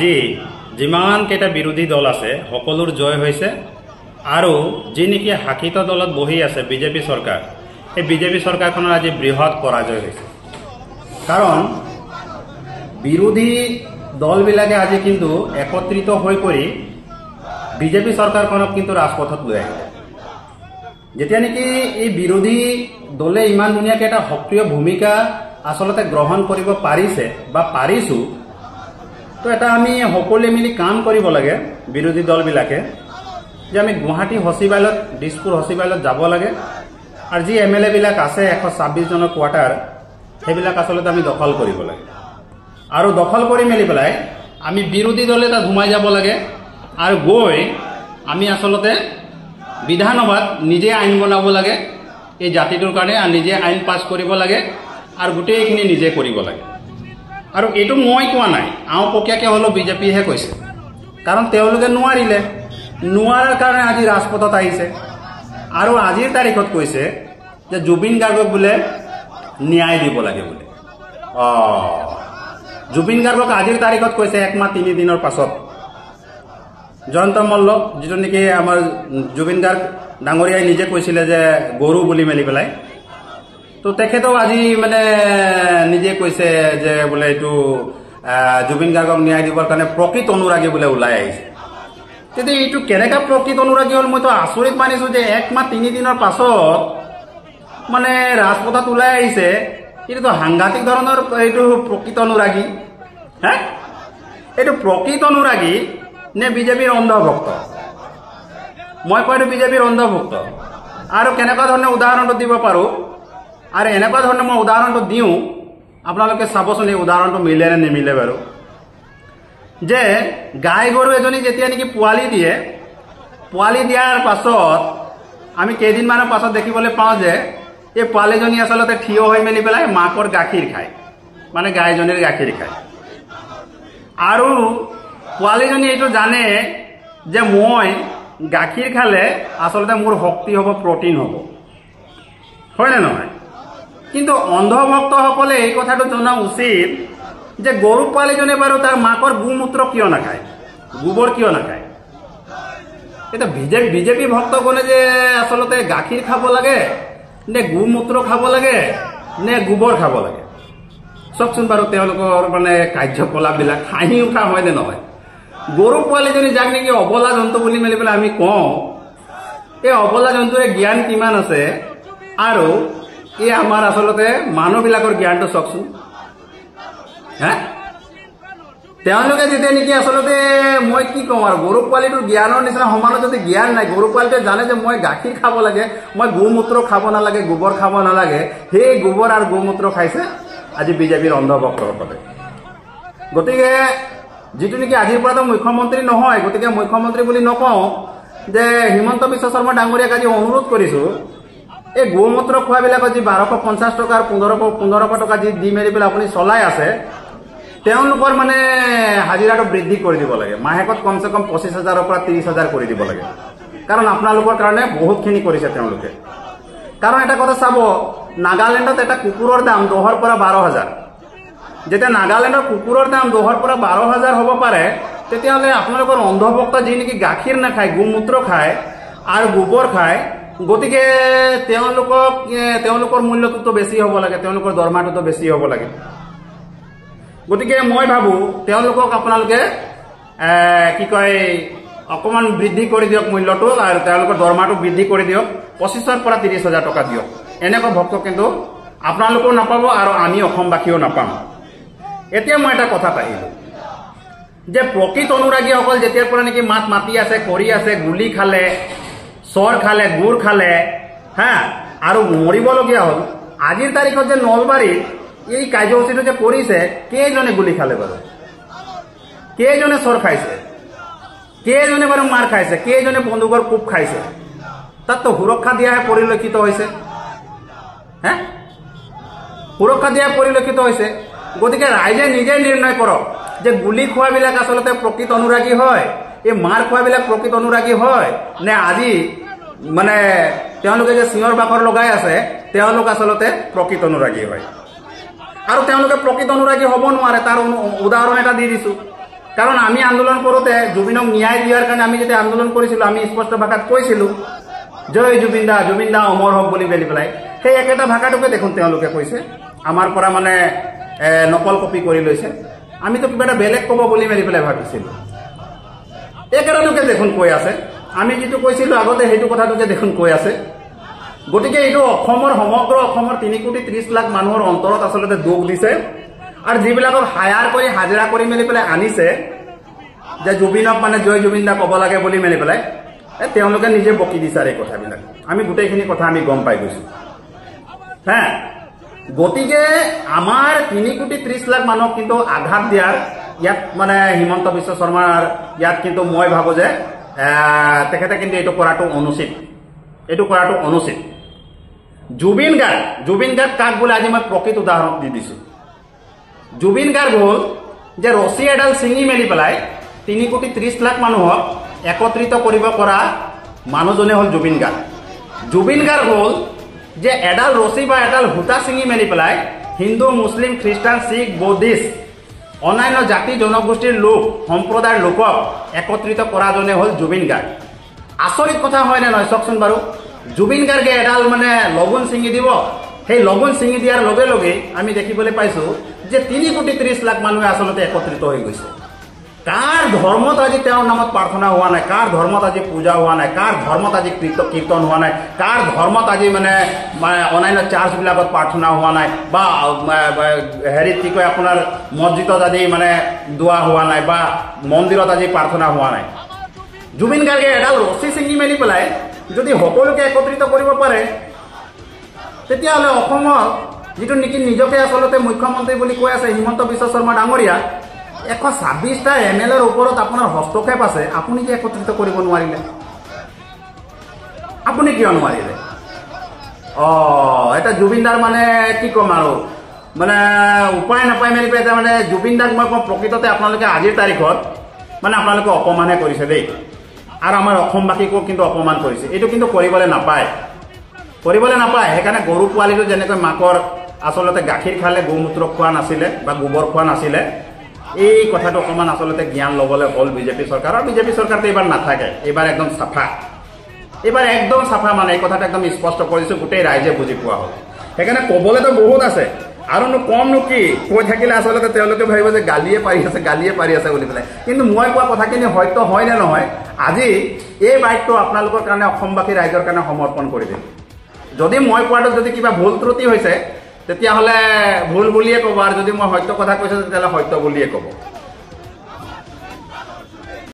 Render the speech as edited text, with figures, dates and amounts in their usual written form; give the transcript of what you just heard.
G যিমান কেইটা বিৰোধী দল আছে সকলোৰ জয় হৈছে আৰু যি নেকি শাসিত দলত বহি আছে বিজেপি চৰকাৰ এই বিজেপি চৰকাৰখনৰ আজি বৃহৎ পৰাজয় হৈছে কাৰণ বিৰোধী দলবিলাকে আজি কিন্তু একত্ৰিত হৈ কৰি বিজেপি চৰকাৰখনক কিন্তু ৰাজপথত লৈ আহিছে যেতিয়া নেকি এই বিৰোধী দলে ইমান ধুনীয়াকৈ এটা সক্ৰিয় ভূমিকা আসলতে গ্ৰহণ কৰিব পাৰিছে বা পাৰিছো তো এটা আমি সকলোৱে মিলি কাম কৰিব লাগে বিৰোধী দলবিলাকে যে আমি গুৱাহাটী সচিবালয়ত দিছপুৰ সচিবালয়ত যাব লাগে আৰু যি এমএলএ বিলাক আছে 126 জনৰ কোৱাৰ্টাৰ সেইবিলাক আসলতে আমি দখল কৰিব লাগে আৰু দখল কৰি মেলি পেলাই আমি বিৰোধী দলে তাত ঘুমাই যাব লাগে আৰু গৈ আমি আসলতে বিধানসভাত নিজে আইন বনাব লাগে এই জাতিটোৰ কাৰণে আৰু নিজে আইন পাছ কৰিব লাগে আৰু গোটেইখিনি নিজে কৰিব লাগে আৰু এইটো মই কোৱা নাই আও পকিয়াকে হলো বিজেপিহে কৈছে কাৰণ তেওঁলোকে নোৱাৰাৰ কাৰণে আজি ৰাজপথত আহিছে আৰু আজিৰ তাৰিখত কৈছে যে জুবিন গাৰ্গক বোলে ন্যায় দিব লাগে বোলে জুবিন গাৰ্গক আজিৰ তাৰিখত কৈছে 1 মাহ 3 দিনৰ পাছত জয়ন্ত মল্ল যেটো নেকি আমাৰ জুবিন গাৰ্গ ডাঙৰীয়াই নিজে কৈছিলে যে গৰু বুলি মেলি পেলাই তো তেখেতেও আজি মানে নিজে কৈছে যে বোলে এইটো জুবিন গাৰ্গক ন্যায় দিবৰ কাৰণে প্ৰকৃত অনুৰাগী বোলে ওলাই আহিছে তেতিয়া এইটো কেনেকা প্ৰকৃত অনুৰাগী হ'ল মইতো আচৰিত মানিছো যে 1 মাহ 3 দিনৰ পাছত মানে ৰাজপথত ওলাই আহিছে এইটো সাংঘাতিক ধৰণৰ এইটো প্ৰকৃত অনুৰাগী হা এইটো প্ৰকৃত অনুৰাগী নে বিজেপিৰ অন্ধভক্ত মই কয়তো বিজেপিৰ অন্ধভক্ত আৰু কেনেকা ধৰণৰ উদাহৰণটো দিব পাৰো আৰু এনেকুৱা ধৰণৰ মই উদাহৰণটো দিওঁ আপোনালোকে চাবচোন এই উদাহৰণটো মিলে নে নিমিলে বাৰু যে গাই গৰু এজনী যেতিয়া নেকি পোৱালি দিয়াৰ পাছত আমি কেইদিনমানৰ পাছত দেখিবলৈ পাওঁ যে এই পোৱালিজনী আসলতে থিয় হৈ মেলি পেলাই মাকৰ গাখীৰ খায় মানে গাইজনীৰ গাখীৰ খায় আৰু পোৱালিজনী এইটো জানে যে মই গাখীৰ খালে আসলতে মোৰ শক্তি হ'ব প্ৰটিন হ'ব হয় নে নহয় কিন্তু অন্ধভক্তসকলে এই কথাটো জনা উচিত যে গৰু পোৱালিজনে বাৰু তাৰ মাকৰ গোমূত্ৰ কিয় নাখায় গোবৰ কিয় নাখায় এটা বিজেপি ভক্তগণে যে আসলতে গাখীৰ খাব লাগে নে গোমূত্ৰ খাব লাগে নে গোবৰ খাব লাগে চকচোন বাৰু তেওঁলোকৰ মানে কাৰ্যকলাপবিলাক হাঁহি উঠা হয় নে নহয় গৰু পোৱালিজনী যাক নেকি অবলা জন্তু বুলি মেলি পেলাই আমি কওঁ এই অবলা জন্তুৰে জ্ঞান কিমান আছে আৰু এই আমাৰ আসলতে মানুহবিলাকৰ জ্ঞানটো চকচোন হা তেওঁলোকে যেতিয়া নেকি আসলতে মই কি কওঁ আৰু গৰু পোৱালিটোৰ জ্ঞানৰ নিচিনা সমানত যদি জ্ঞান নাই গৰু পোৱালিটোৱে জানে যে মই গাখীৰ খাব লাগে মই গোমূত্ৰ খাব নালাগে গোবৰ খাব নালাগে সেই গোবৰ আৰু গোমূত্ৰ খাইছে আজি বিজেপিৰ অন্ধভক্তসকলে গতিকে যেটো নেকি আজিৰ পৰাটো মুখ্যমন্ত্ৰী নহয় গতিকে মুখ্যমন্ত্ৰী বুলি নকওঁ যে হিমন্ত বিশ্ব শৰ্মা ডাঙৰীয়াক আজি অনুৰোধ কৰিছো এই গোমূত্ৰ খোৱাবিলাকত যি 1250 টকা আৰু 1500 টকা যি দি মেলি পেলাই আপুনি চলাই আছে তেওঁলোকৰ মানে হাজিৰাটো বৃদ্ধি কৰি দিব লাগে মাহেকত কমসে কম 25000 পৰা 30000 কৰি দিব লাগে কাৰণ আপোনালোকৰ কাৰণে বহুতখিনি কৰিছে তেওঁলোকে কাৰণ এটা কথা চাব নাগালেণ্ডত এটা কুকুৰৰ দাম 10ৰ পৰা 12000 যেতিয়া নাগালেণ্ডৰ কুকুৰৰ দাম 10ৰ পৰা 12000 হ'ব পাৰে তেতিয়াহ'লে আপোনালোকৰ অন্ধভক্ত যি নেকি গাখীৰ নাখায় গোমূত্ৰ খায় আৰু গোবৰ খায় গতিকে তেওঁলোকৰ মূল্যটো বেছি হ'ব লাগে তেওঁলোকৰ দৰমহাটো বেছি হ'ব লাগে গতিকে মই ভাবো তেওঁলোকক আপোনালোকে কি কয় অকমান বৃদ্ধি কৰি দিয়ক মূল্যটো আৰু তেওঁলোকৰ দৰমহাটো বৃদ্ধি কৰি দিয়ক 25000 পৰা 30000 টকা দিয়ক এনেকুৱা ভক্ত কিন্তু আপোনালোকেও নাপাব আৰু আমি অসমবাসীও নাপাম এতিয়া মই এটা কথা পাইলো যে প্ৰকৃত অনুৰাগীসকল যেতিয়াৰ পৰা নেকি মাত মাতি আছে কৰি আছে গুলি খালে চৰ খালে গুৰ খালে হা আৰু মৰিবলগীয়া হ'ল আজিৰ তাৰিখত যে নলবাৰী এই কাৰ্যসূচীটো যে কৰিছে কেইজনে গুলি খালে বাৰু কেইজনে চৰ খাইছে কেইজনে বাৰু মাৰ খাইছে কেইজনে বন্দুকৰ কোপ খাইছে তাততো সুৰক্ষা দিয়াহে পৰিলক্ষিত হৈছে হা সুৰক্ষা দিয়া পৰিলক্ষিত হৈছে গতিকে ৰাইজে নিজে নিৰ্ণয় কৰক যে গুলি খোৱাবিলাক আসলতে প্ৰকৃত অনুৰাগী হয় এই মাৰ খোৱাবিলাক প্ৰকৃত অনুৰাগী হয় নে আজি মানে তেওঁলোকে যে সিংহৰ বাখৰ লগাই আছে তেওঁলোক আসলতে প্ৰকৃত অনুৰাগী হয় আৰু তেওঁলোকে প্ৰকৃত অনুৰাগী হ'ব নোৱাৰে তাৰ উদাহৰণ এটা দি দিছো কাৰণ আমি আন্দোলন কৰোঁতে জুবিনক ন্যায় দিয়াৰ কাৰণে আমি যেতিয়া আন্দোলন কৰিছিলোঁ আমি স্পষ্ট ভাষাত কৈছিলোঁ জয় জুবিন দা অমৰ হওক বুলি মেলি পেলাই সেই একেটা ভাষাটোকে দেখোন তেওঁলোকে কৈছে আমাৰ পৰা মানে নকল কপি কৰি লৈছে আমিতো কিবা এটা বেলেগ ক'ব বুলি মেলি পেলাই ভাবিছিলোঁ একেটাটোকে দেখোন কৈ আছে আমি যিটো কৈছিলোঁ আগতে সেইটো কথাটোকে দেখোন কৈ আছে গতিকে এইটো অসমৰ সমগ্ৰ অসমৰ 3,30,00,000 মানুহৰ অন্তৰত আচলতে দুখ দিছে আৰু যিবিলাকক হায়াৰ কৰি হাজিৰা কৰি মেলি পেলাই আনিছে যে জুবিনক মানে জয় জুবিন দা ক'ব লাগে বুলি মেলি পেলাই তেওঁলোকে নিজে বকি দিছে এই কথাবিলাক আমি গোটেইখিনি কথা আমি গম পাই গৈছোঁ হা গতিকে আমাৰ 3,30,00,000 মানুহক কিন্তু আঘাত দিয়াৰ ইয়াত মানে হিমন্ত বিশ্ব শৰ্মাৰ ইয়াত কিন্তু মই ভাবোঁ যে তেখেতে কিন্তু এইটো কৰাটো অনুচিত জুবিন গাৰ্গ কাক বোলে আজি মই প্ৰকৃত উদাহৰণ দি দিছোঁ জুবিন গাৰ্গ হ'ল যে ৰছী এডাল ছিঙি মেলি পেলাই 3,30,00,000 মানুহক একত্ৰিত কৰিব পৰা মানুহজনে হ'ল জুবিন গাৰ্গ হ'ল যে এডাল ৰছী বা এডাল সূতা ছিঙি মেলি পেলাই হিন্দু মুছলিম খ্ৰীষ্টান শিখ বৌদ্ধিষ্ট অন্যান্য জাতি জনগোষ্ঠীৰ লোক সম্প্ৰদায়ৰ লোকক একত্ৰিত কৰাজনে হ'ল জুবিন গাৰ্গ আচৰিত কথা হয় নে নহয় চাওকচোন বাৰু জুবিন গাৰ্গে এডাল মানে লগুণ ছিঙি দিব সেই লগুণ ছিঙি দিয়াৰ লগে লগে আমি দেখিবলৈ পাইছোঁ যে 3,30,00,000 মানুহে আচলতে একত্ৰিত হৈ গৈছে কাৰ ধৰ্মত আজি তেওঁৰ নামত প্ৰাৰ্থনা হোৱা নাই কাৰ ধৰ্মত আজি পূজা হোৱা নাই কাৰ ধৰ্মত আজি কীৰ্তন হোৱা নাই কাৰ ধৰ্মত আজি মানে অন্যান্য চাৰ্চবিলাকত প্ৰাৰ্থনা হোৱা নাই বা হেৰিত কি কয় আপোনাৰ মছজিদত আজি মানে দোৱা হোৱা নাই বা মন্দিৰত আজি প্ৰাৰ্থনা হোৱা নাই জুবিন গাৰ্গে এডাল ৰছী ছিঙি মেলি পেলাই যদি সকলোকে একত্ৰিত কৰিব পাৰে তেতিয়াহ'লে অসমৰ যিটো নেকি নিজকে আচলতে মুখ্যমন্ত্ৰী বুলি কৈ আছে হিমন্ত বিশ্ব শৰ্মা ডাঙৰীয়া 126টা MLAৰ ওপৰত আপোনাৰ হস্তক্ষেপ আছে আপুনি কি একত্ৰিত কৰিব নোৱাৰিলে আপুনি কিয় নোৱাৰিলে এটা জুবিনদাৰ মানে কি ক'ম আৰু মানে উপায় নাপাই মেলি পেলাই মানে জুবিনদাক মই কওঁ প্ৰকৃততে আপোনালোকে আজিৰ তাৰিখত মানে আপোনালোকে অপমানহে কৰিছে দেই আৰু আমাৰ অসমবাসীকো কিন্তু অপমান কৰিছে এইটো কিন্তু কৰিবলৈ নাপায় সেইকাৰণে গৰু পোৱালিটো যেনেকৈ মাকৰ আচলতে গাখীৰ খালে গোমূত্ৰ খোৱা নাছিলে বা গোবৰ খোৱা নাছিলে এই কথাটো অকণমান আচলতে জ্ঞান ল'বলৈ হ'ল বিজেপি চৰকাৰ আৰু বিজেপি চৰকাৰটো এইবাৰ নাথাকে এইবাৰ একদম চাফা মানে এই কথাটো একদম স্পষ্ট কৰিছোঁ গোটেই ৰাইজে বুজি পোৱা হ'ল সেইকাৰণে ক'বলৈতো বহুত আছে আৰুনো কমনো কি কৈ থাকিলে আচলতে তেওঁলোকে ভাবিব যে গালিয়ে পাৰি আছে বুলি পেলাই কিন্তু মই কোৱা কথাখিনি সত্য হয় নে নহয় আজি এই বাইকটো আপোনালোকৰ কাৰণে অসমবাসী ৰাইজৰ কাৰণে সমৰ্পণ কৰি দিম যদি মই কোৱাটো যদি কিবা ভুল ত্ৰুটি হৈছে তেতিয়াহ'লে ভুল বুলিয়ে ক'ব আৰু যদি মই সত্য কথা কৈছোঁ তেতিয়াহ'লে সত্য বুলিয়ে ক'ব